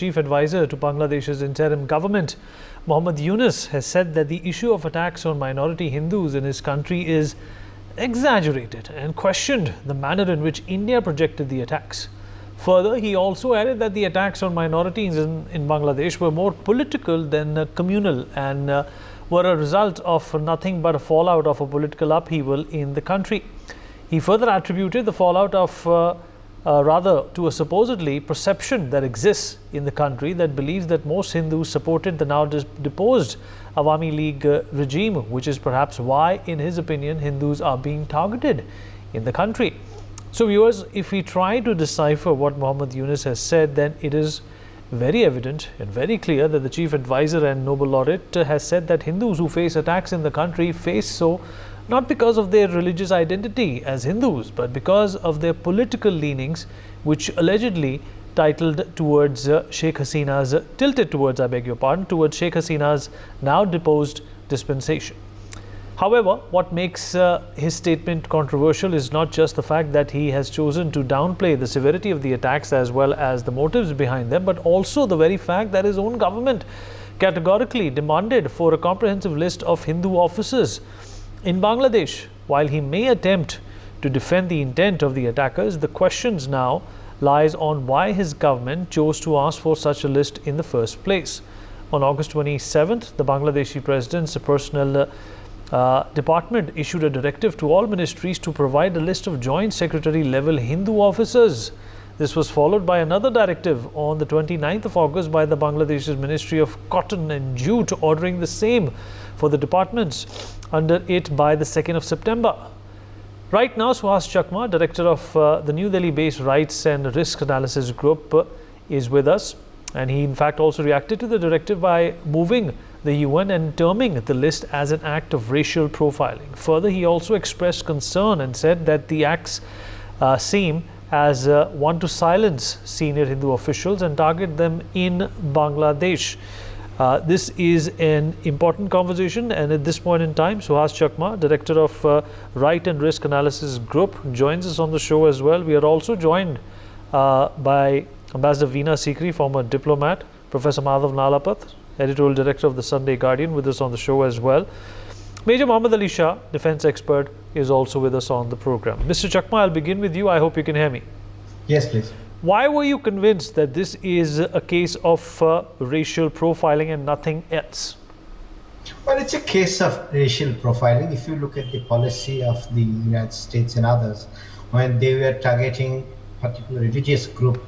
chief advisor to Bangladesh's interim government, Mohammad Yunus, has said that the issue of attacks on minority Hindus in his country is exaggerated and questioned the manner in which India projected the attacks. Further, he also added that the attacks on minorities in Bangladesh were more political than communal and were a result of nothing but a fallout of a political upheaval in the country. He further attributed the fallout of rather to a supposedly perception that exists in the country that believes that most Hindus supported the now deposed Awami League regime, which is perhaps why, in his opinion, Hindus are being targeted in the country. So viewers, if we try to decipher what Mohammad Yunus has said, then it is very evident and very clear that the chief advisor and Nobel laureate has said that Hindus who face attacks in the country face so not because of their religious identity as Hindus, but because of their political leanings, which allegedly tilted towards Sheikh Hasina's now deposed dispensation. However, what makes his statement controversial is not just the fact that he has chosen to downplay the severity of the attacks as well as the motives behind them, but also the very fact that his own government categorically demanded for a comprehensive list of Hindu officers in Bangladesh. While he may attempt to defend the intent of the attackers, the questions now lies on why his government chose to ask for such a list in the first place. On August 27th, the Bangladeshi president's personnel department issued a directive to all ministries to provide a list of joint secretary level Hindu officers. This was followed by another directive on the 29th of August by the Bangladesh's Ministry of Cotton and Jute, ordering the same for the departments under it by the 2nd of September. Right now, Suhas Chakma, director of the New Delhi-based Rights and Risk Analysis Group, is with us. And he in fact also reacted to the directive by moving the UN and terming the list as an act of racial profiling. Further, he also expressed concern and said that the acts seem as one to silence senior Hindu officials and target them in Bangladesh. This is an important conversation, and at this point in time, Suhas Chakma, director of Right and Risk Analysis Group, joins us on the show as well. We are also joined by Ambassador Veena Sikri, former diplomat, Professor Madhav Nalapath, editorial director of the Sunday Guardian, with us on the show as well. Major Muhammad Ali Shah, defense expert, is also with us on the program. Mr. Chakma, I'll begin with you. I hope you can hear me. Yes, please. Why were you convinced that this is a case of racial profiling and nothing else? Well, it's a case of racial profiling. If you look at the policy of the United States and others, when they were targeting particular religious group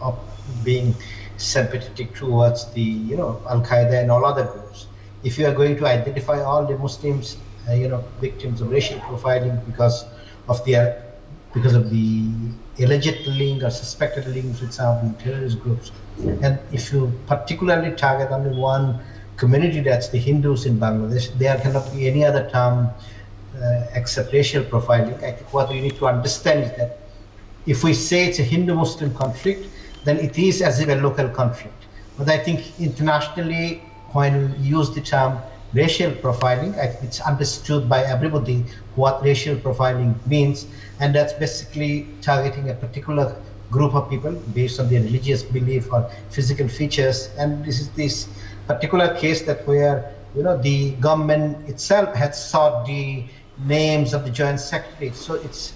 of being sympathetic towards the Al-Qaeda and all other groups, if you are going to identify all the Muslims victims of racial profiling because of the alleged link or suspected links with some of the terrorist groups, and if you particularly target only one community, that's the Hindus in Bangladesh, there cannot be any other term except racial profiling. I think what we need to understand is that if we say it's a Hindu-Muslim conflict, then it is as if a local conflict. But I think internationally, when we use the term racial profiling, I think it's understood by everybody what racial profiling means, and that's basically targeting a particular group of people based on their religious belief or physical features. And this is this particular case that where the government itself had sought the names of the joint secretaries. So it's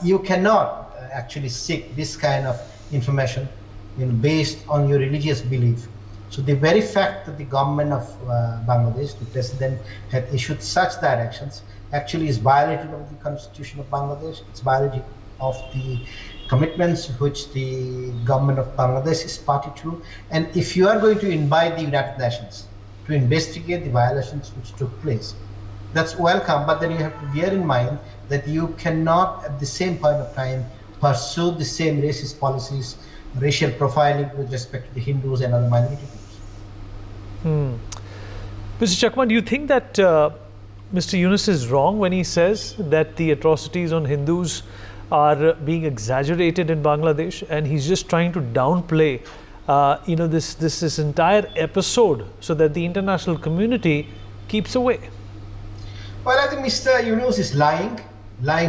you cannot actually seek this kind of information based on your religious belief. So the very fact that the government of Bangladesh, the president, had issued such directions actually is violated of the constitution of Bangladesh. It's violated of the commitments which the government of Bangladesh is party to. And if you are going to invite the United Nations to investigate the violations which took place, that's welcome, but then you have to bear in mind that you cannot at the same point of time pursue the same racist policies, racial profiling with respect to the Hindus and other minority groups. Mr. Chakma, do you think that Mr. Yunus is wrong when he says that the atrocities on Hindus are being exaggerated in Bangladesh, and he's just trying to downplay this entire episode so that the international community keeps away? Well, I think Mr. Yunus is lying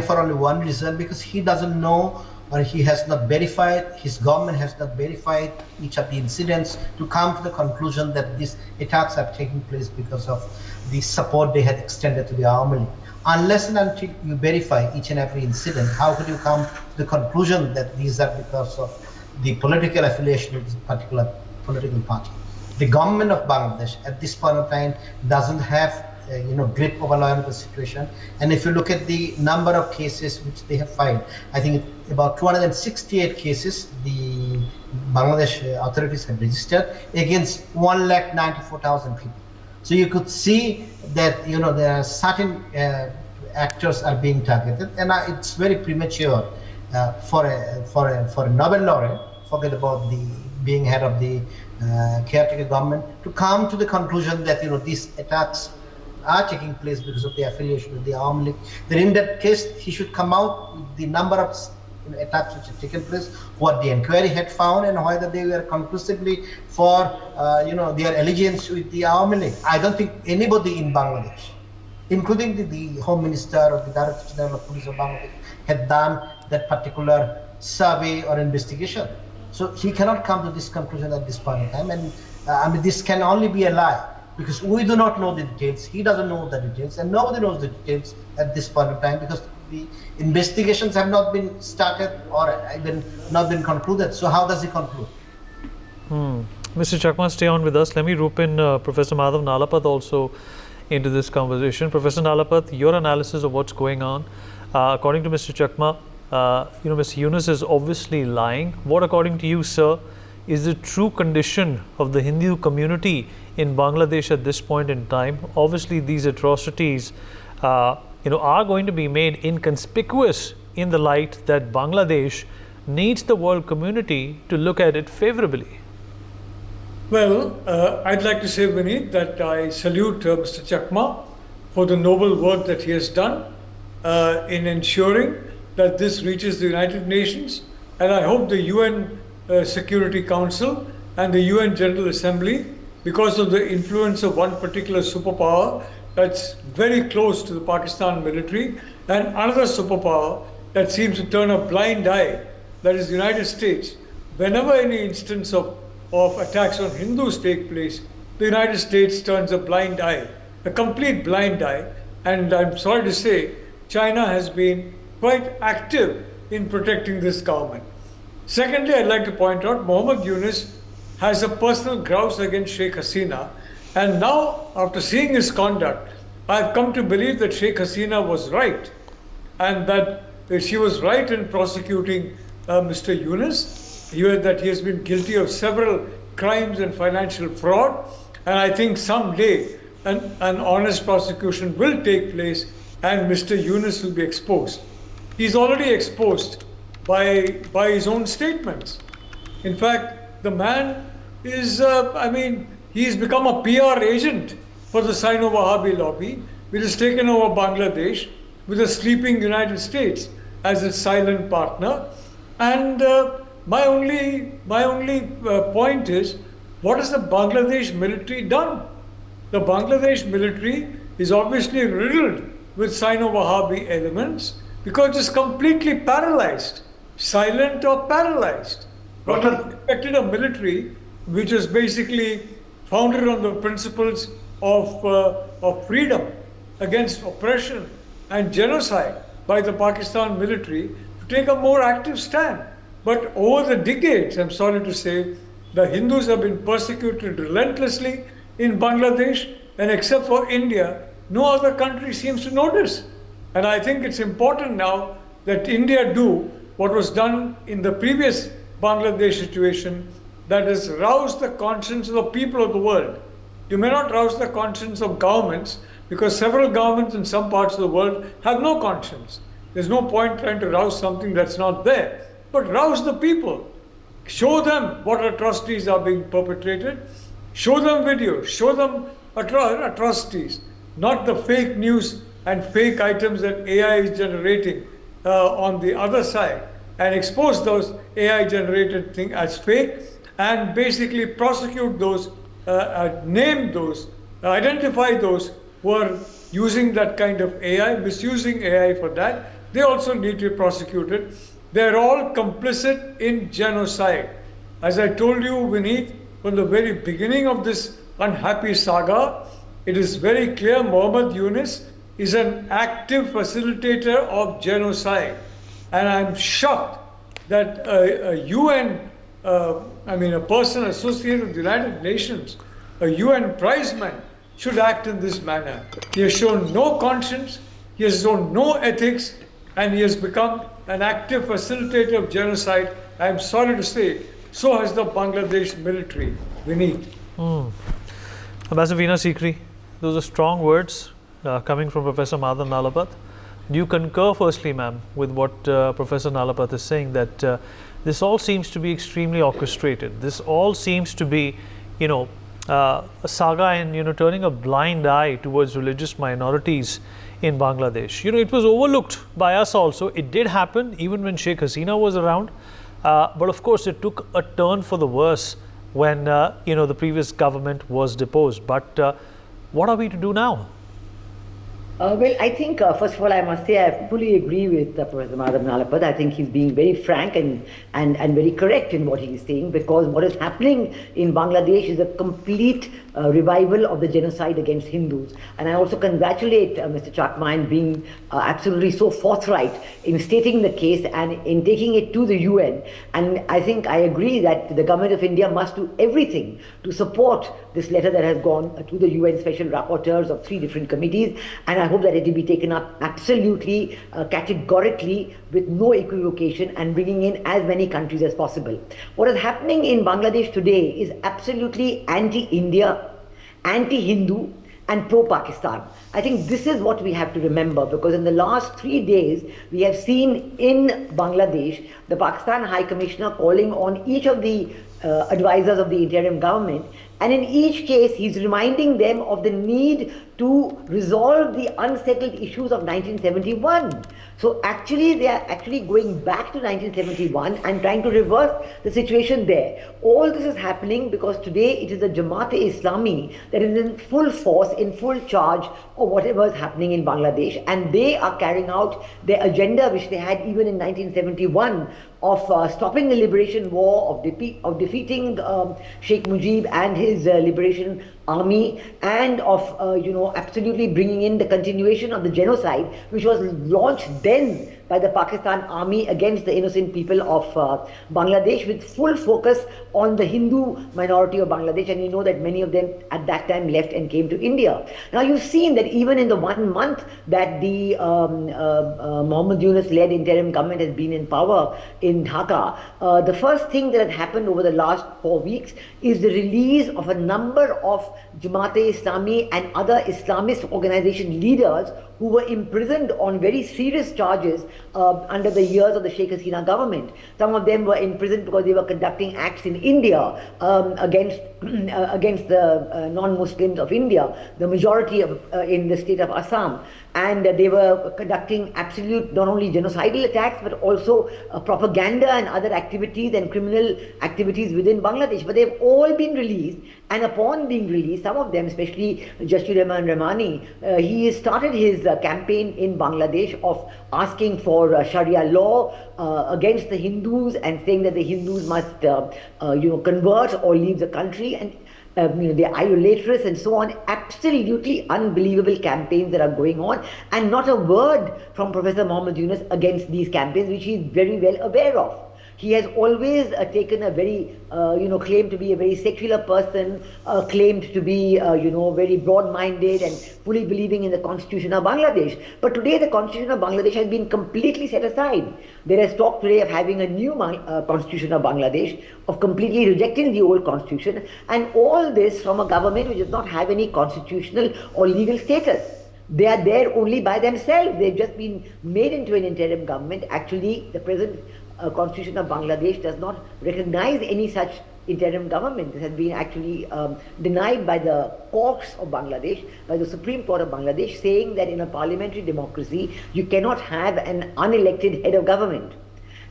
for only one reason, because he doesn't know or he has not verified, his government has not verified each of the incidents to come to the conclusion that these attacks are taking place because of the support they had extended to the Army League. Unless and until you verify each and every incident, how could you come to the conclusion that these are because of the political affiliation of this particular political party? The government of Bangladesh at this point of time doesn't have grip over law and order situation. And if you look at the number of cases which they have filed, I think about 268 cases the Bangladesh authorities have registered against 194,000 people. So you could see that there are certain actors are being targeted, and it's very premature for a Nobel laureate, forget about the being head of the caretaker government, to come to the conclusion that these attacks are taking place because of the affiliation with the Army League. Then in that case, he should come out with the number of attacks which have taken place, what the inquiry had found, and whether they were conclusively for their allegiance with the Army League. I don't think anybody in Bangladesh, including the Home Minister or the Director General of Police of Bangladesh, had done that particular survey or investigation. So he cannot come to this conclusion at this point in time. And this can only be a lie, because we do not know the details, he doesn't know the details, and nobody knows the details at this point in time, because the investigations have not been started or even not been concluded. So how does he conclude? Mr. Chakma, stay on with us. Let me rope in Professor Madhav Nalapat also into this conversation. Professor Nalapat, your analysis of what's going on. According to Mr. Chakma, Mr. Yunus is obviously lying. What, according to you, sir, is the true condition of the Hindu community in Bangladesh at this point in time? Obviously, these atrocities, are going to be made inconspicuous in the light that Bangladesh needs the world community to look at it favorably. Well, I'd like to say, Vineet, that I salute Mr. Chakma for the noble work that he has done in ensuring that this reaches the United Nations, and I hope the UN Security Council and the UN General Assembly, because of the influence of one particular superpower that's very close to the Pakistan military, and another superpower that seems to turn a blind eye, that is the United States. Whenever any instance of attacks on Hindus take place, the United States turns a blind eye, a complete blind eye. And I'm sorry to say, China has been quite active in protecting this government. Secondly, I'd like to point out Mohammed Yunus has a personal grouse against Sheikh Hasina. And now, after seeing his conduct, I've come to believe that Sheikh Hasina was right, and that she was right in prosecuting Mr. Yunus, that he has been guilty of several crimes and financial fraud. And I think someday an honest prosecution will take place and Mr. Yunus will be exposed. He's already exposed by his own statements. In fact, the man is, he's become a PR agent for the Sino-Wahhabi lobby, which has taken over Bangladesh with a sleeping United States as its silent partner. And my only point is, what has the Bangladesh military done? The Bangladesh military is obviously riddled with Sino-Wahhabi elements because it's completely paralyzed, silent or paralyzed. What expected a military which is basically founded on the principles of freedom against oppression and genocide by the Pakistan military to take a more active stand. But over the decades, I'm sorry to say, the Hindus have been persecuted relentlessly in Bangladesh, and except for India, no other country seems to notice. And I think it's important now that India do what was done in the previous Bangladesh situation, that is, rouse the conscience of the people of the world. You may not rouse the conscience of governments, because several governments in some parts of the world have no conscience. There's no point trying to rouse something that's not there. But rouse the people. Show them what atrocities are being perpetrated. Show them videos. Show them atrocities. Not the fake news and fake items that AI is generating on the other side. And expose those AI generated things as fake, and basically prosecute those, name those, identify those who are using that kind of AI, misusing AI for that. They also need to be prosecuted. They're all complicit in genocide. As I told you, Vineet, from the very beginning of this unhappy saga, it is very clear Muhammad Yunus is an active facilitator of genocide. And I'm shocked that a UN, a person associated with the United Nations, a UN prizeman, should act in this manner. He has shown no conscience, he has shown no ethics, and he has become an active facilitator of genocide. I am sorry to say, so has the Bangladesh military. We need. Ambassador Veena Sikri, those are strong words coming from Professor Madhav Nalapat. Do you concur, firstly, ma'am, with what Professor Nalapat is saying, that this all seems to be extremely orchestrated? This all seems to be, a saga and, turning a blind eye towards religious minorities in Bangladesh. It was overlooked by us also. It did happen even when Sheikh Hasina was around. But of course, it took a turn for the worse when, the previous government was deposed. But what are we to do now? Well, I think, first of all, I must say I fully agree with Professor Madhav Nalapat. I think he's being very frank and very correct in what he's saying, because what is happening in Bangladesh is a complete revival of the genocide against Hindus. And I also congratulate Mr. Chakma in being absolutely so forthright in stating the case and in taking it to the UN. And I think I agree that the government of India must do everything to support this letter that has gone to the UN special rapporteurs of 3 different committees. And I hope that it will be taken up absolutely, categorically, with no equivocation, and bringing in as many countries as possible. What is happening in Bangladesh today is absolutely anti-India, anti-Hindu, and pro-Pakistan. I think this is what we have to remember, because in the last 3 days, we have seen in Bangladesh, the Pakistan High Commissioner calling on each of the advisors of the interim government, and in each case, he's reminding them of the need to resolve the unsettled issues of 1971. So actually, they are actually going back to 1971 and trying to reverse the situation there. All this is happening because today it is the Jamaat-e-Islami that is in full force, in full charge of whatever is happening in Bangladesh, and they are carrying out their agenda which they had even in 1971 of stopping the liberation war, of defeating Sheikh Mujib and his liberation army, and of absolutely bringing in the continuation of the genocide which was launched then by the Pakistan army against the innocent people of Bangladesh, with full focus on the Hindu minority of Bangladesh. And you know that many of them at that time left and came to India. Now you've seen that even in the 1 month that the Muhammad Yunus-led interim government has been in power in Dhaka, the first thing that has happened over the last 4 weeks is the release of a number of Jamaat-e-Islami and other Islamist organization leaders who were imprisoned on very serious charges under the years of the Sheikh Hasina government. Some of them were imprisoned because they were conducting acts in India against the non-Muslims of India, the majority in the state of Assam. And they were conducting absolute, not only genocidal attacks, but also propaganda and other activities and criminal activities within Bangladesh. But they've all been released, and upon being released, some of them, especially Justice Rahman Rahmani, he started his campaign in Bangladesh of asking for Sharia law against the Hindus, and saying that the Hindus must convert or leave the country, and they're idolatrous and so on. Absolutely unbelievable campaigns that are going on, and not a word from Professor Muhammad Yunus against these campaigns, which he is very well aware of. He has always taken a very, claimed to be a very secular person, claimed to be, very broad-minded and fully believing in the constitution of Bangladesh. But today the constitution of Bangladesh has been completely set aside. There is talk today of having a new constitution of Bangladesh, of completely rejecting the old constitution, and all this from a government which does not have any constitutional or legal status. They are there only by themselves. They've just been made into an interim government. Actually, the present constitution of Bangladesh does not recognize any such interim government. This has been actually denied by the courts of Bangladesh, by the Supreme Court of Bangladesh, saying that in a parliamentary democracy, you cannot have an unelected head of government.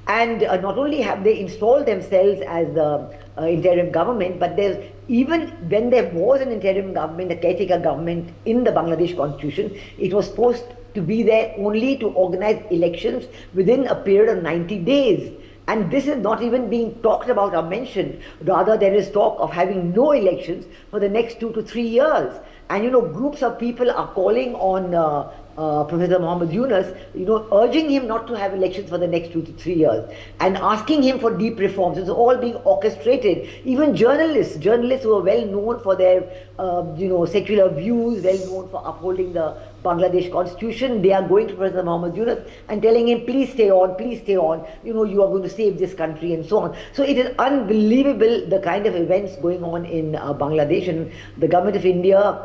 And not only have they installed themselves as the interim government, but there's even when there was an interim government, a caretaker government in the Bangladesh constitution, it was supposed to be there only to organize elections within a period of 90 days. And this is not even being talked about or mentioned. Rather, there is talk of having no elections for the next 2 to 3 years. And groups of people are calling on Professor Muhammad Yunus, urging him not to have elections for the next 2 to 3 years and asking him for deep reforms. It's all being orchestrated. Even journalists who are well known for their, secular views, well known for upholding the Bangladesh constitution, they are going to President Muhammad Yunus and telling him, please stay on, you are going to save this country and so on. So it is unbelievable the kind of events going on in Bangladesh, and the government of India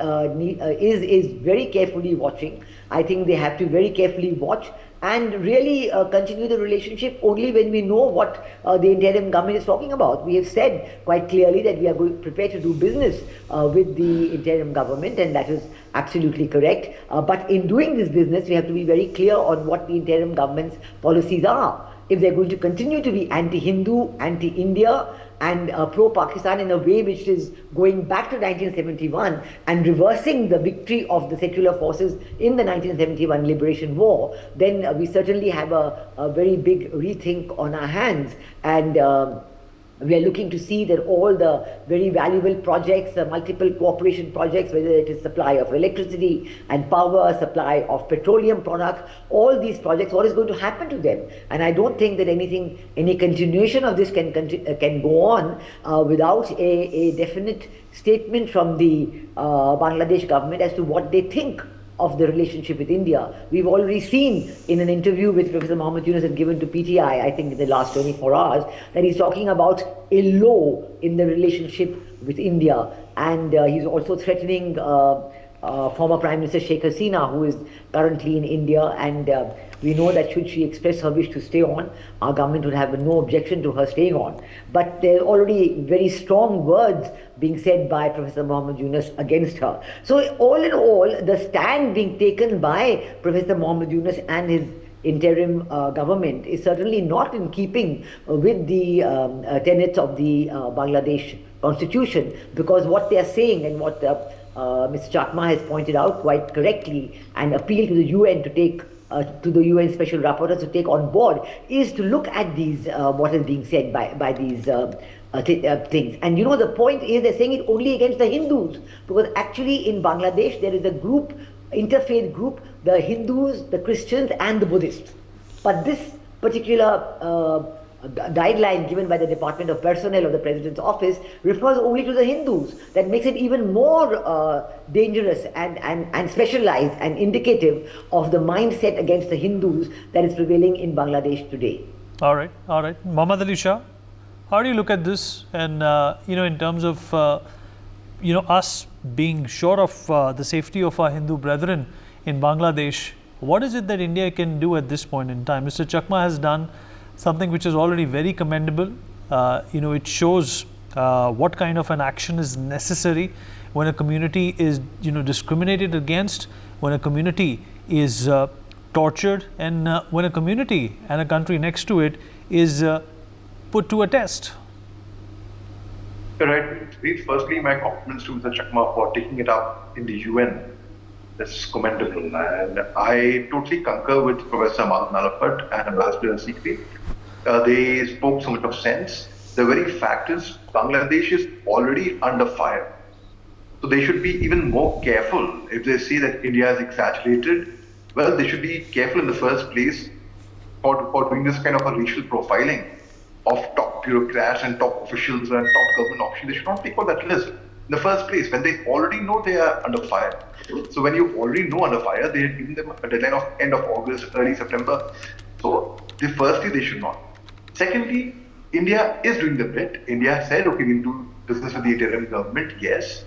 is very carefully watching. I think they have to very carefully watch and really continue the relationship only when we know what the interim government is talking about. We have said quite clearly that we are prepared to do business with the interim government, and that is absolutely correct. But in doing this business, we have to be very clear on what the interim government's policies are. If they're going to continue to be anti-Hindu, anti-India, and pro-Pakistan in a way which is going back to 1971 and reversing the victory of the secular forces in the 1971 Liberation War, then we certainly have a very big rethink on our hands. And we are looking to see that all the very valuable projects, multiple cooperation projects, whether it is supply of electricity and power, supply of petroleum products, all these projects, what is going to happen to them? And I don't think that any continuation of this can go on without a definite statement from the Bangladesh government as to what they think of the relationship with India. We've already seen in an interview with Professor Muhammad Yunus and given to PTI, I think in the last 24 hours, that he's talking about a low in the relationship with India. And he's also threatening former Prime Minister Sheikh Hasina, who is currently in India. And we know that should she express her wish to stay on, our government would have no objection to her staying on. But there are already very strong words being said by Professor Muhammad Yunus against her. So all in all, the stand being taken by Professor Muhammad Yunus and his interim government is certainly not in keeping with the tenets of the Bangladesh constitution, because what they are saying and what Mr. Chakma has pointed out quite correctly and appealed to the UN to take to the UN Special Rapporteur to take on board is to look at these what is being said by these things. And the point is they're saying it only against the Hindus, because actually in Bangladesh there is a group, interfaith group, the Hindus, the Christians and the Buddhists. But this particular guideline given by the Department of Personnel of the President's office refers only to the Hindus. That makes it even more dangerous and specialized and indicative of the mindset against the Hindus that is prevailing in Bangladesh today. All right. Muhammad Ali Shah, how do you look at this? And in terms of us being sure of the safety of our Hindu brethren in Bangladesh, what is it that India can do at this point in time? Mr. Chakma has done something which is already very commendable. It shows what kind of an action is necessary when a community is discriminated against, when a community is tortured, and when a community and a country next to it is put to a test. Right. Firstly, my compliments to Mr. Chakma for taking it up in the UN. That's commendable, and I totally concur with Professor Nalapat and Ambassador Sikri. They spoke so much of sense. The very fact is, Bangladesh is already under fire. So they should be even more careful if they say that India is exaggerated. Well, they should be careful in the first place for doing this kind of a racial profiling of top bureaucrats and top officials and top government officials. They should not take on that list in the first place when they already know they are under fire. So when you already know under fire, they are giving them a deadline of end of August, early September. So firstly, they should not. Secondly, India is doing the bit. India said, okay, we'll do business with the interim government, yes.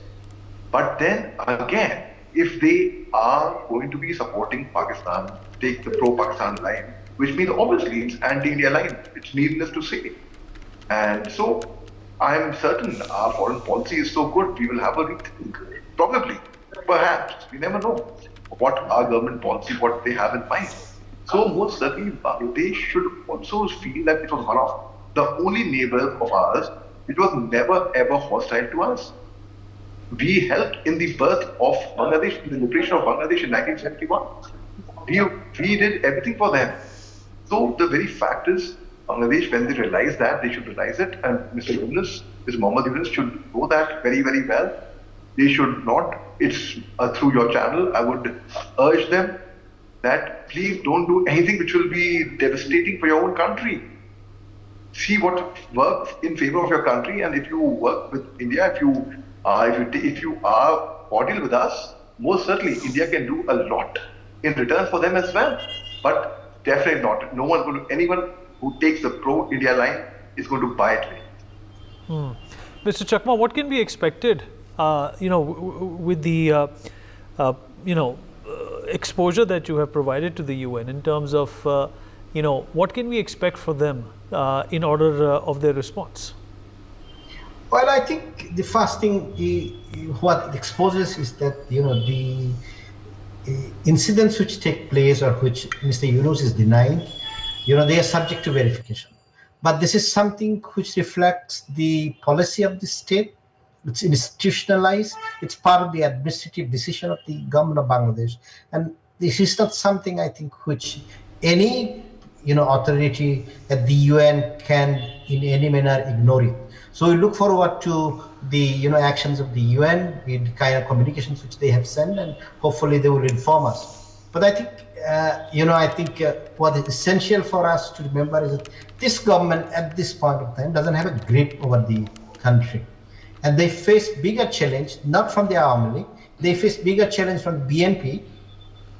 But then again, if they are going to be supporting Pakistan, take the pro-Pakistan line, which means obviously it's anti-India line. It's needless to say. And so I'm certain our foreign policy is so good, we will have a rethink. Probably, perhaps, we never know what our government policy, what they have in mind. So most certainly, Bangladesh should also feel that it was one of the only neighbors of ours which was never ever hostile to us. We helped in the birth of Bangladesh, in the liberation of Bangladesh in 1971. We did everything for them. So the very fact is, Bangladesh, when they realize that, they should realize it, and Mr. Yunus, Mr. Mohammed Yunus should know that very, very well. They should not, it's through your channel, I would urge them that please don't do anything which will be devastating for your own country. See what works in favor of your country, and if you work with India, if you are cordial with us, most certainly India can do a lot in return for them as well. But definitely not. No one going to, anyone who takes the pro-India line is going to buy it. Mr. Chakma, what can be expected, with the, exposure that you have provided to the UN in terms of, what can we expect for them in order of their response? Well, I think the first thing what it exposes is that the incidents which take place or which Mr. Yunus is denying, they are subject to verification. But this is something which reflects the policy of the state. It's institutionalized. It's part of the administrative decision of the government of Bangladesh, and this is not something I think which any authority at the UN can in any manner ignore it. So we look forward to the actions of the UN, the kind of communications which they have sent, and hopefully they will inform us. But I think what is essential for us to remember is that this government at this point of time doesn't have a grip over the country, and they face bigger challenge not from the Army League. They face bigger challenge from BNP,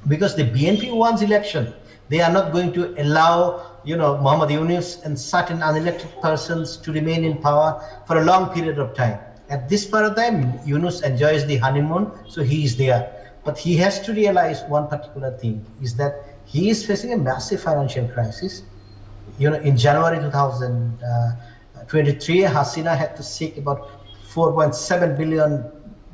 because the BNP wants election. They are not going to allow Mohammed Yunus and certain unelected persons to remain in power for a long period of time. At this point of time, Yunus enjoys the honeymoon, so he is there. But he has to realize one particular thing, is that he is facing a massive financial crisis. In January 2023, Hasina had to seek about 4.7 billion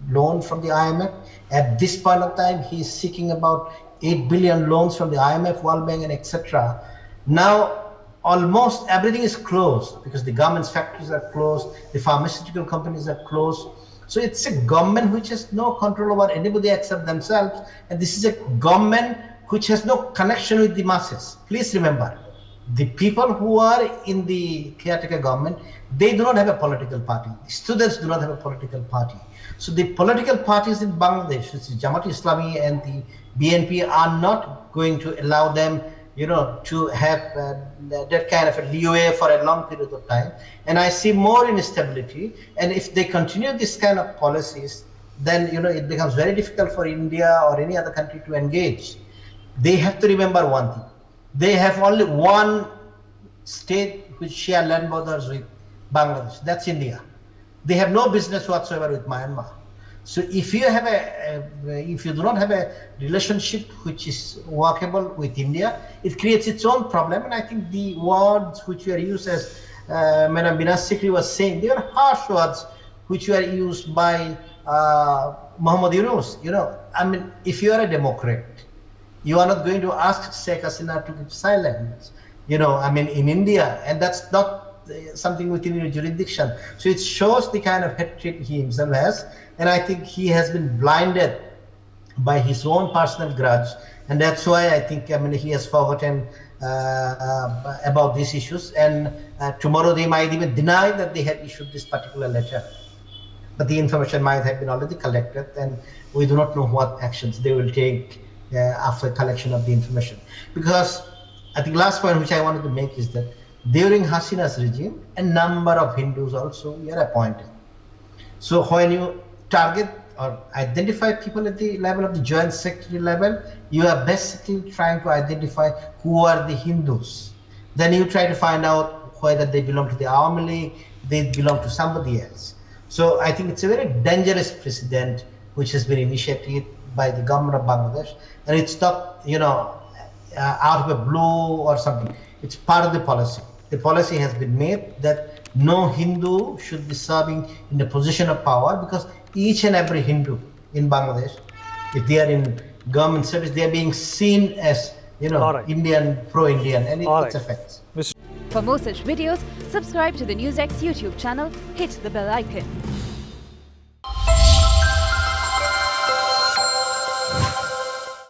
loan from the IMF. At this point of time, he is seeking about 8 billion loans from the IMF, World Bank, and etc. Now, almost everything is closed because the government's factories are closed, the pharmaceutical companies are closed. So it's a government which has no control over anybody except themselves, and this is a government which has no connection with the masses. Please remember, the people who are in the caretaker government, they do not have a political party. The students do not have a political party. So the political parties in Bangladesh, which is Jamaat Islami and the BNP, are not going to allow them to have that kind of a leeway for a long period of time. And I see more instability. And if they continue this kind of policies, then it becomes very difficult for India or any other country to engage. They have to remember one thing. They have only one state which share land borders with Bangladesh. That's India. They have no business whatsoever with Myanmar. So if you do not have a relationship which is workable with India, it creates its own problem. And I think the words which were used, as Madam Binas Sikri was saying, they are harsh words which were used by Mohammed Yunus. If you are a Democrat, you are not going to ask Sheikh Hasina to keep silence. In India, and that's not something within your jurisdiction. So it shows the kind of hatred he himself has, and I think he has been blinded by his own personal grudge, and that's why I think he has forgotten about these issues, and tomorrow they might even deny that they had issued this particular letter, but the information might have been already collected, and we do not know what actions they will take after collection of the information. Because I think last point which I wanted to make is that during Hasina's regime, a number of Hindus also were appointed. So when you target or identify people at the level of the joint secretary level, you are basically trying to identify who are the Hindus. Then you try to find out whether they belong to the Army League, they belong to somebody else. So I think it's a very dangerous precedent which has been initiated by the government of Bangladesh, and it's not out of a blue or something. It's part of the policy. The policy has been made that no Hindu should be serving in a position of power, because each and every Hindu in Bangladesh, if they are in government service, they are being seen as right. Indian, pro-Indian, and it affects. For more such videos, subscribe to the NewsX YouTube channel, hit the bell icon.